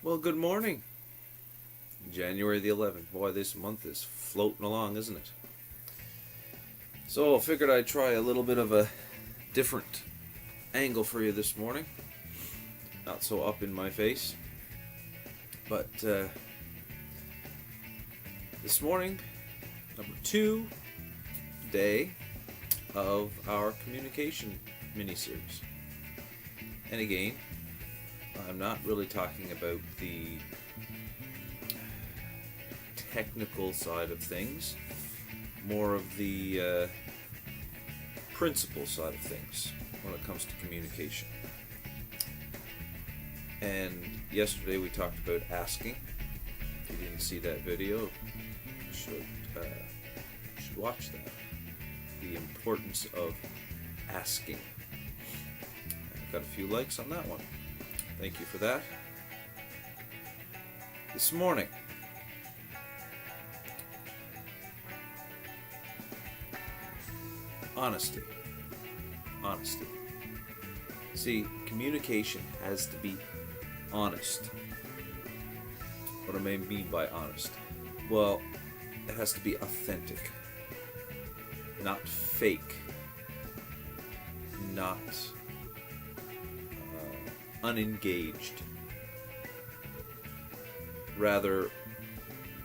Well, good morning. January the 11th. Boy, this month is floating along, isn't it? So I figured I'd try a little bit of a different angle for you this morning. Not so up in my face. But this morning, number 2 day of our communication mini-series. And again, I'm not really talking about the technical side of things, more of the principle side of things when it comes to communication. And yesterday we talked about asking. If you didn't see that video, you should watch that. The importance of asking. I got a few likes on that one. Thank you for that. This morning, honesty. See, communication has to be honest. What do I mean by honest? Well, it has to be authentic, not fake, not unengaged. Rather,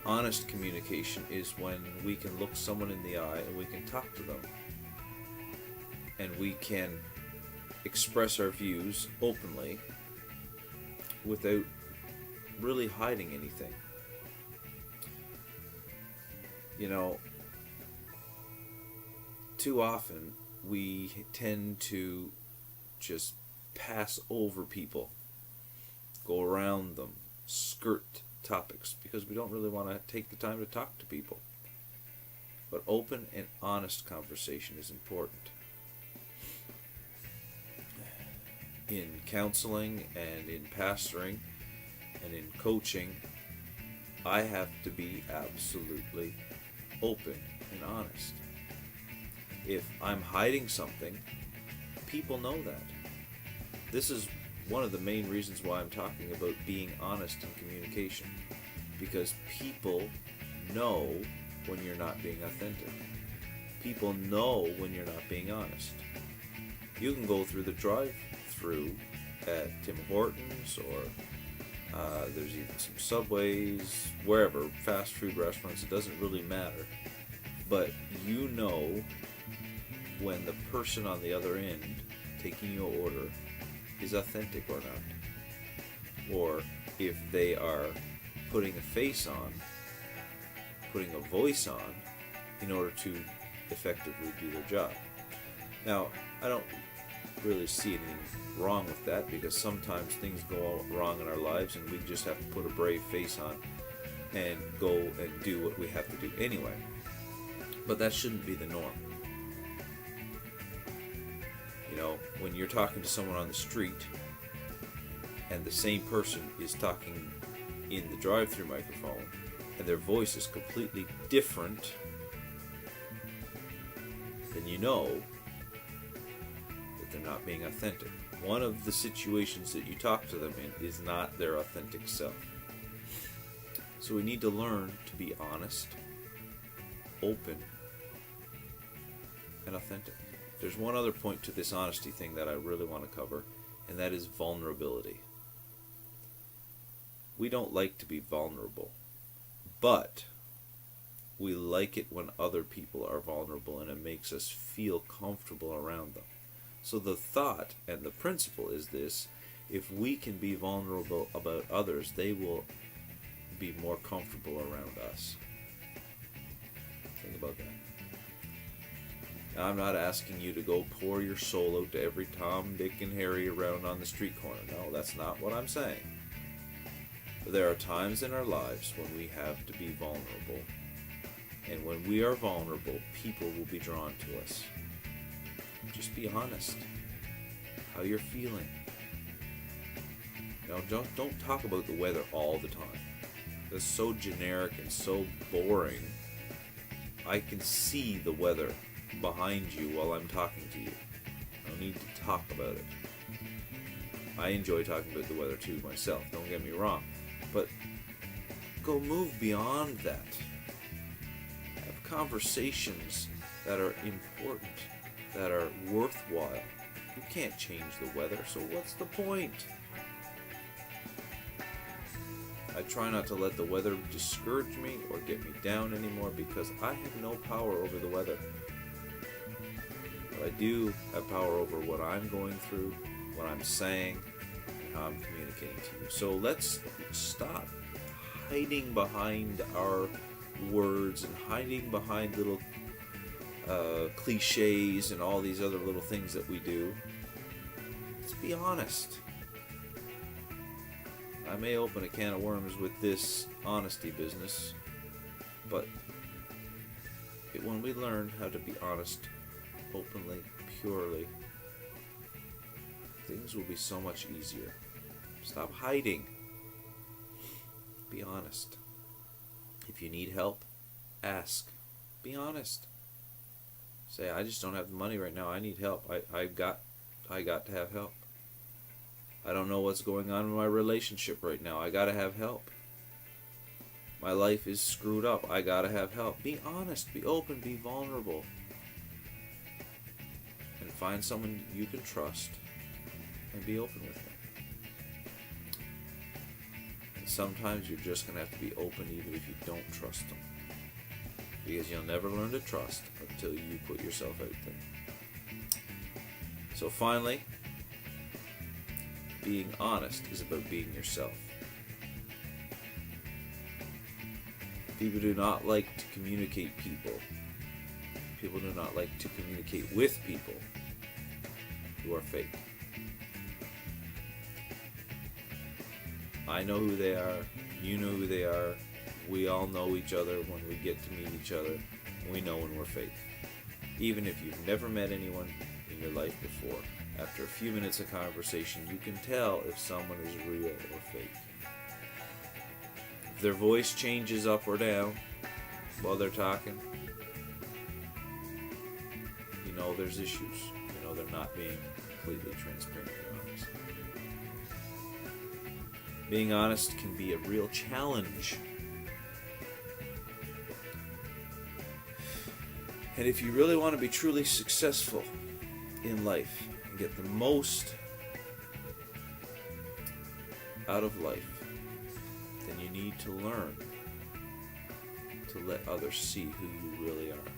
honest communication is when we can look someone in the eye and we can talk to them. And we can express our views openly without really hiding anything. You know, too often we tend to just pass over people, go around them, skirt topics because we don't really want to take the time to talk to people. But open and honest conversation is important. In counseling and in pastoring and in coaching, I have to be absolutely open and honest. If I'm hiding something, people know that. This is one of the main reasons why I'm talking about being honest in communication, because people know when you're not being authentic. People know when you're not being honest. You can go through the drive-through at Tim Hortons, or there's even some Subways, wherever, fast food restaurants, it doesn't really matter. But you know when the person on the other end taking your order is authentic or not. Or if they are putting a face on, putting a voice on, in order to effectively do their job. Now, I don't really see anything wrong with that, because sometimes things go wrong in our lives and we just have to put a brave face on and go and do what we have to do anyway. But that shouldn't be the norm. You know, when you're talking to someone on the street and the same person is talking in the drive-through microphone and their voice is completely different, then you know that they're not being authentic. One of the situations that you talk to them in is not their authentic self. So we need to learn to be honest, open, and authentic. There's one other point to this honesty thing that I really want to cover, and that is vulnerability. We don't like to be vulnerable, but we like it when other people are vulnerable and it makes us feel comfortable around them. So the thought and the principle is this: if we can be vulnerable about others, they will be more comfortable around us. Think about that. Now, I'm not asking you to go pour your soul out to every Tom, Dick, and Harry around on the street corner. No, that's not what I'm saying. But there are times in our lives when we have to be vulnerable. And when we are vulnerable, people will be drawn to us. Just be honest. How you're feeling. Now, don't talk about the weather all the time. That's so generic and so boring. I can see the weather behind you while I'm talking to you. I don't need to talk about it. I enjoy talking about the weather too myself, don't get me wrong. But go move beyond that. Have conversations that are important, that are worthwhile. You can't change the weather, so what's the point? I try not to let the weather discourage me or get me down anymore because I have no power over the weather. But I do have power over what I'm going through, what I'm saying, and how I'm communicating to you. So let's stop hiding behind our words and hiding behind little cliches and all these other little things that we do. Let's be honest. I may open a can of worms with this honesty business, but when we learn how to be honest, openly, purely, things will be so much easier. Stop hiding. Be honest. If you need help, ask. Be honest. Say, I just don't have the money right now. I need help. I got to have help. I don't know what's going on in my relationship right now. I gotta have help. My life is screwed up. I gotta have help. Be honest. Be open. Be vulnerable. And find someone you can trust and be open with them. And sometimes you're just gonna have to be open even if you don't trust them. Because you'll never learn to trust until you put yourself out there. So finally, being honest is about being yourself. People do not like to communicate people. People do not like to communicate with people who are fake. I know who they are. You know who they are. We all know each other when we get to meet each other. We know when we're fake. Even if you've never met anyone in your life before, after a few minutes of conversation, you can tell if someone is real or fake. If their voice changes up or down while they're talking, you know there's issues. You know they're not being completely transparent and honest. Being honest can be a real challenge. And if you really want to be truly successful in life and get the most out of life, then you need to learn to let others see who you really are.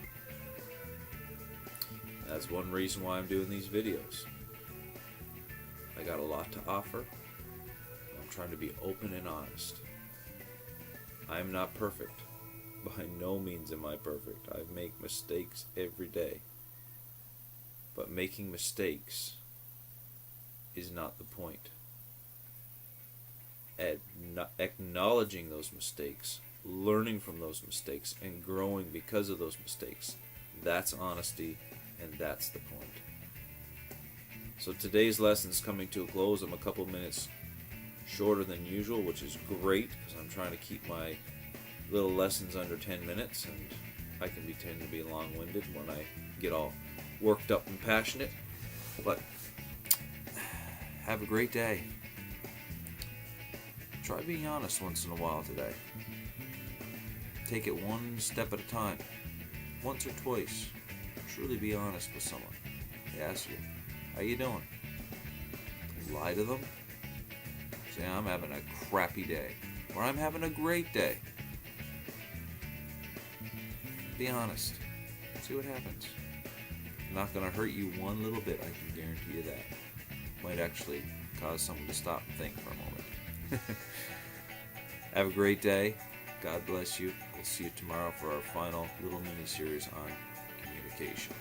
That's one reason why I'm doing these videos. I got a lot to offer. I'm trying to be open and honest. I'm not perfect. By no means am I perfect. I make mistakes every day. But making mistakes is not the point. Acknowledging those mistakes, learning from those mistakes, and growing because of those mistakes, that's honesty, and that's the point. So today's lesson is coming to a close. I'm a couple minutes shorter than usual, which is great because I'm trying to keep my little lessons under 10 minutes, and I can tend to be long-winded when I get all worked up and passionate. But have a great day. Try being honest once in a while today. Take it one step at a time. Once or twice. Truly be honest with someone. They ask you, how you doing? Lie to them. Say, I'm having a crappy day. Or I'm having a great day. Be honest. See what happens. Not going to hurt you one little bit, I can guarantee you that. Might actually cause someone to stop and think for a moment. Have a great day. God bless you. We'll see you tomorrow for our final little mini-series on communication.